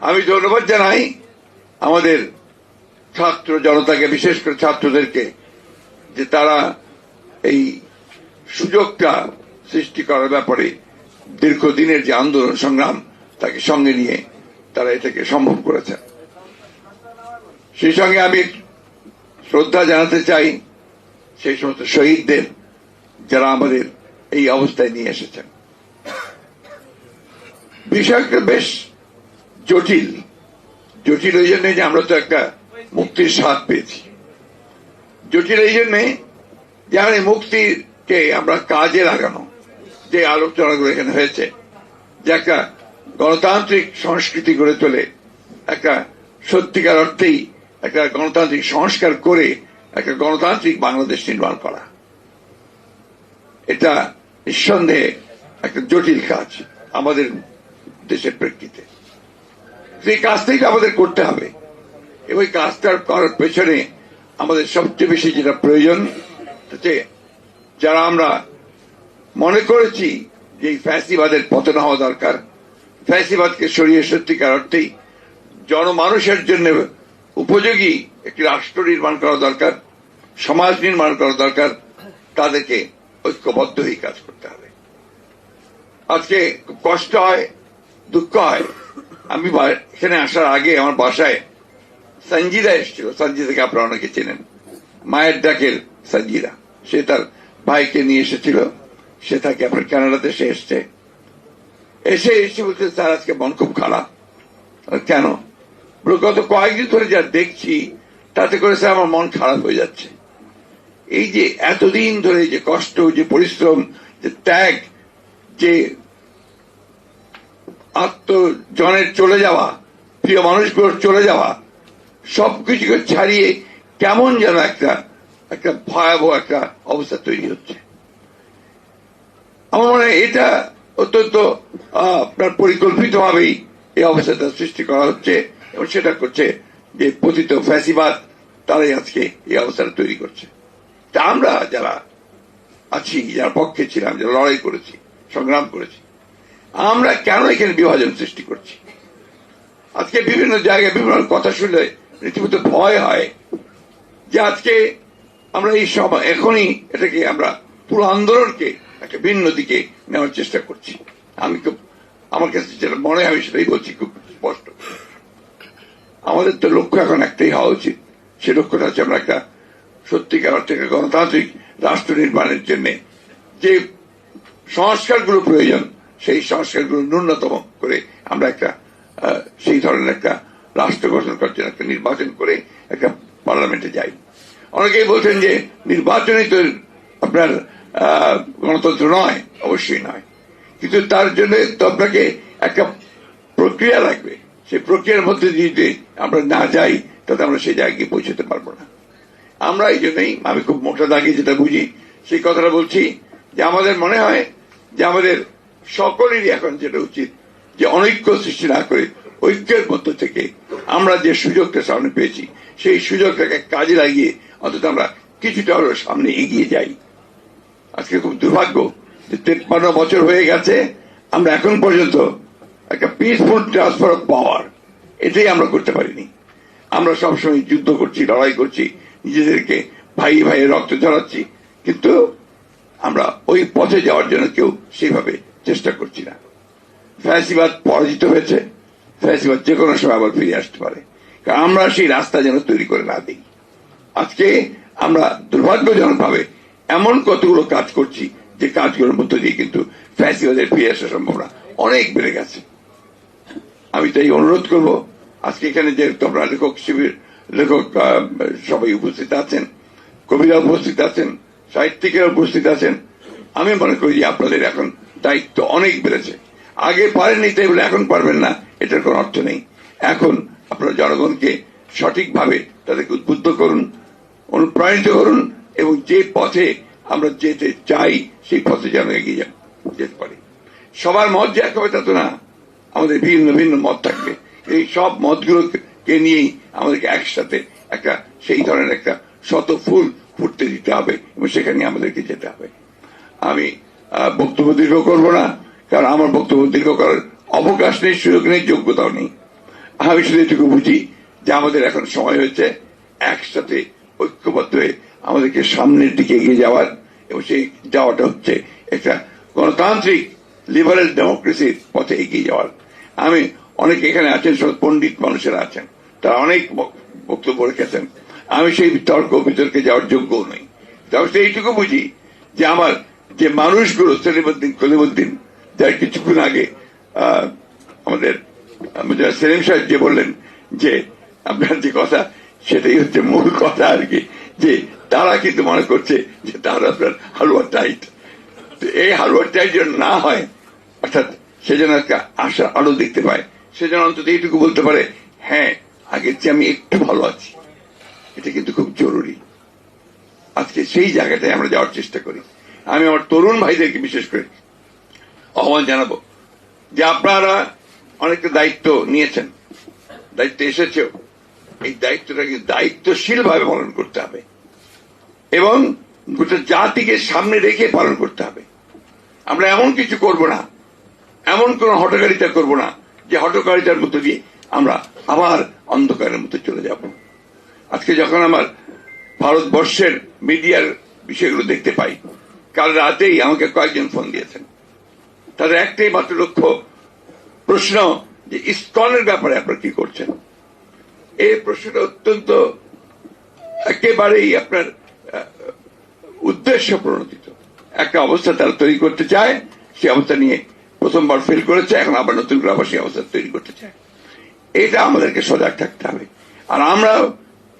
আমি ধন্যবাদ জানাই আমাদের ছাত্র জনতাকে, বিশেষ করে ছাত্রদেরকে, যে তারা এই সুযোগটা সৃষ্টি করার ব্যাপারে দীর্ঘদিনের যে আন্দোলন সংগ্রাম তাকে সঙ্গে নিয়ে তারা এটাকে সম্ভব করেছেন। সেই সঙ্গে আমি শ্রদ্ধা জানাতে চাই সেই সমস্ত শহীদদের যারা আমাদের এই অবস্থায় নিয়ে এসেছেন। বিষয়টা বেশ জটিল। জটিল এই জন্য যে আমরা তো একটা মুক্তির স্বাদ পেয়েছি। জটিল এই জন্যে যে আমাদের মুক্তিকে আমরা কাজে লাগানো, যে আলোচনাগুলো এখানে হয়েছে, যে একটা গণতান্ত্রিক সংস্কৃতি গড়ে তোলে, একটা সত্যিকার অর্থেই একটা গণতান্ত্রিক সংস্কার করে একটা গণতান্ত্রিক বাংলাদেশ নির্মাণ করা, এটা নিঃসন্দেহে একটা জটিল কাজ আমাদের দেশের প্রেক্ষিতে। সেই কাজটাই আমাদের করতে হবে এবং এই কাজটার করার পেছনে আমাদের সবচেয়ে বেশি যেটা প্রয়োজন, যারা আমরা মনে করেছি যে এই ফ্যাসিবাদের পতন হওয়া দরকার, ফ্যাসিবাদকে সরিয়ে সত্যিকার অর্থেই জনমানুষের জন্য উপযোগী একটি রাষ্ট্র নির্মাণ করা দরকার, সমাজ নির্মাণ করা দরকার, তাদেরকে ঐক্যবদ্ধ হয়ে কাজ করতে হবে। আজকে খুব কষ্ট হয়, দুঃখ হয়। আমি এখানে আসার আগে আমার বাসায় সঞ্জিদা এসেছিল। সঞ্জিদাকে আপনারা অনেকে চেনেন, মায়ের ডাকের সঞ্জিদা। সে তার ভাইকে নিয়ে এসেছিল। সে থাকে আপনার কানাডাতে। সে এসে বলছে, স্যার আজকে মন খুব খারাপ। কেন? গত কয়েকদিন ধরে যা দেখছি তাতে করে স্যার আমার মন খারাপ হয়ে যাচ্ছে। এই যে এতদিন ধরে যে কষ্ট, যে পরিশ্রম, যে ত্যাগ, যে আত্মজনের চলে যাওয়া, প্রিয় মানুষগুলোর চলে যাওয়া, সবকিছুকে ছাড়িয়ে কেমন যেন একটা ভয়াবহ একটা অবস্থা তৈরি হচ্ছে। আমার মনে হয় এটা অত্যন্ত আপনার পরিকল্পিতভাবেই এই অবস্থাটা সৃষ্টি করা হচ্ছে এবং সেটা করছে যে পতিত ফ্যাসিবাদ, তারাই আজকে এই অবস্থাটা তৈরি করছে। তা আমরা যারা আছি, যারা পক্ষে ছিলাম, যারা লড়াই করেছি, সংগ্রাম করেছি, আমরা কেন এখানে বিভাজন সৃষ্টি করছি? আজকে বিভিন্ন জায়গায় বিভিন্ন কথা শুনলে রীতিমতো ভয় হয় যে আজকে আমরা এই সব এখনই এটাকে আমরা পুরো আন্দোলনকে একটা ভিন্ন দিকে নেওয়ার চেষ্টা করছি। আমার কাছে যেটা মনে হয় সেটাই বলছি খুব স্পষ্ট। আমাদের তো লক্ষ্য এখন একটাই হওয়া উচিত। সে লক্ষ্যটা হচ্ছে আমরা একটা সত্যিকার অর্থে গণতান্ত্রিক রাষ্ট্র নির্মাণের জন্য যে সংস্কারগুলো প্রয়োজন, সেই সংস্কারগুলো ন্যূনতম করে আমরা একটা সেই ধরনের একটা রাষ্ট্র গঠন করার জন্য একটা নির্বাচন করে একটা পার্লামেন্টে যাই। অনেকেই বলছেন যে নির্বাচনই তো আপনার গণতন্ত্র নয়। অবশ্যই নয়, কিন্তু তার জন্য তো আপনাকে একটা প্রক্রিয়া লাগবে। সেই প্রক্রিয়ার মধ্যে যদি আমরা না যাই তাতে আমরা সেই জায়গায় পৌঁছতে পারবো না। আমরা এই জন্যই, আমি খুব মোটা দাগে যেটা বুঝি সেই কথাটা বলছি, যে আমাদের মনে হয় যে আমাদের সকলেরই এখন যেটা উচিত যে অনৈক্য সৃষ্টি না করে ঐক্যের মধ্য থেকে আমরা যে সুযোগটা সামনে পেয়েছি সেই সুযোগটাকে কাজে লাগিয়ে অন্তত আমরা কিছুটা হলেও সামনে এগিয়ে যাই। আজকে খুব দুর্ভাগ্য যে 53 বছর হয়ে গেছে, আমরা এখন পর্যন্ত একটা পিসফুল ট্রান্সফার অফ পাওয়ার এটাই আমরা করতে পারিনি। আমরা সবসময় যুদ্ধ করছি, লড়াই করছি, নিজেদেরকে ভাই ভাই রক্ত ঝরাচ্ছি, কিন্তু আমরা ওই পথে যাওয়ার জন্য কেউ সেইভাবে চেষ্টা করছি না। ফ্যাসিবাদ পরাজিত হয়েছে, ফ্যাসিবাদ যে কোনো সময় আবার ফিরে আসতে পারে, কারণ আমরা সেই রাস্তা যেন তৈরি করে না দিই। আজকে আমরা দুর্ভাগ্যজনক ভাবে এমন কতগুলো কাজ করছি যে কাজগুলোর মধ্য দিয়ে কিন্তু ফ্যাসিবাদের ফিরে আসার সম্ভাবনা অনেক বেড়ে গেছে। আমি তাই অনুরোধ করব, আজকে এখানে যে তোমরা লেখক শিবির, লেখক সবাই উপস্থিত আছেন, কবিরা উপস্থিত আছেন, সাহিত্যিকেরা উপস্থিত আছেন, আমি মনে করি যে আপনাদের এখন দায়িত্ব অনেক বেড়েছে। আগে পারেননি তাই বলে এখন পারবেন না, এটার কোন অর্থ নেই। এখন আপনারা জনগণকে সঠিকভাবে তাদেরকে উদ্বুদ্ধ করুন, অনুপ্রাণিত করুন এবং যে পথে আমরা যেতে চাই সেই পথে যেন এগিয়ে যেতে পারি। সবার মত যে এক হবে তা তো না, আমাদের ভিন্ন ভিন্ন মত থাকবে। এই সব মতগুলোকে নিয়েই আমাদেরকে একসাথে একটা সেই ধরনের একটা শত ফুল ফুটতে দিতে হবে এবং সেখানে আমাদেরকে যেতে হবে। আমি বক্তব্য দীর্ঘ করব না, কারণ আমার বক্তব্য দীর্ঘ করার অবকাশ নেই, সুযোগ নেই, যোগ্যতাও নেই। আমি শুধু এটুকু বুঝি যে আমাদের এখন সময় হয়েছে একসাথে ঐক্যবদ্ধ হয়ে আমাদেরকে সামনের দিকে এগিয়ে যাওয়ার, এবং সেই যাওয়াটা হচ্ছে একটা গণতান্ত্রিক লিবারেল ডেমোক্রেসির পথে এগিয়ে যাওয়ার। আমি অনেকে এখানে আছেন, সব পণ্ডিত মানুষেরা আছেন, তারা অনেক বক্তব্য রেখেছেন। আমি সেই তর্ক বিতর্কে যাওয়ার যোগ্য নই। তবে এইটুকু বুঝি যে আমার যে মানুষগুলো সেলিমউদ্দিন কলিমুদ্দিন, যার কিছুক্ষণ আগে আমাদের সেলিম সাহেব যে বললেন যে আপনার যে কথা, সেটাই হচ্ছে মূল কথা আর কি, যে তারা কিন্তু মনে করছে যে তারা আপনার হালুয়া টাইট। এই হালুয়া টাইট যেন না হয়, অর্থাৎ সে যেন একটা আশার আলো দেখতে পায়, সে যেন অন্তত এইটুকু বলতে পারে, হ্যাঁ আগের চেয়ে আমি একটু ভালো আছি। এটা কিন্তু খুব জরুরি। আজকে সেই জায়গাটায় আমরা যাওয়ার চেষ্টা করি। আমি আমার তরুণ ভাইদেরকে বিশেষ করে আহ্বান জানাবো যে আপনারা অনেকটা দায়িত্ব নিয়েছেন, দায়িত্ব এসেছেও, এই দায়িত্বটাকে দায়িত্বশীল ভাবে পালন করতে হবে এবং গোটা জাতিকে সামনে রেখে পালন করতে হবে। আমরা এমন কিছু করব না, এমন কোন হঠকারিতা করব না যে হঠকারিতার মধ্য দিয়ে আমরা আবার অন্ধকারের মধ্যে চলে যাব। আজকে যখন আমার ভারতবর্ষের মিডিয়ার বিষয়গুলো দেখতে পাই, কাল রাতেই আমাকে কয়েকজন ফোন দিয়েছেন, তাদের একটাই মাত্র লক্ষ্য, প্রশ্ন যে ইসকনের ব্যাপারে আপনারা কি করছেন। এই প্রশ্নটা অত্যন্ত একেবারেই আপনার উদ্দেশ্য প্রণোদিত একটা অবস্থা তারা তৈরি করতে চায়। সেই অবস্থা নিয়ে প্রথমবার ফেল করেছে, এখন আবার নতুন করে আবার সেই অবস্থা তৈরি করতে চায়। এটা আমাদেরকে সজাগ থাকতে হবে। আর আমরা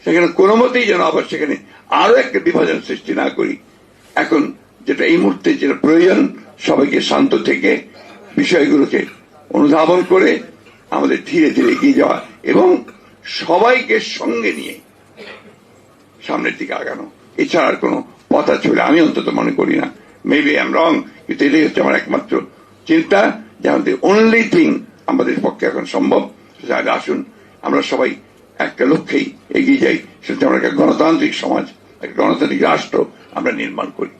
সেখানে কোনো মতেই যেন আবার সেখানে আরো একটা বিভাজন সৃষ্টি না করি। এখন যেটা এই মুহূর্তে যেটা প্রয়োজন, সবাইকে শান্ত থেকে বিষয়গুলোকে অনুধাবন করে আমাদের ধীরে ধীরে এগিয়ে যাওয়া এবং সবাইকে সঙ্গে নিয়ে সামনের দিকে আগানো। এছাড়া আর কোনো পথ আছে বলে আমি অন্তত মনে করি না। মেবি আই এম রং, কিন্তু এটাই হচ্ছে আমার একমাত্র চিন্তা, যে আমাদের অনলি থিং আমাদের পক্ষে এখন সম্ভব। আসুন আমরা সবাই একটা লক্ষ্যেই এগিয়ে যাই, সেটা আমরা একটা গণতান্ত্রিক সমাজ, একটা গণতান্ত্রিক রাষ্ট্র আমরা নির্মাণ করি।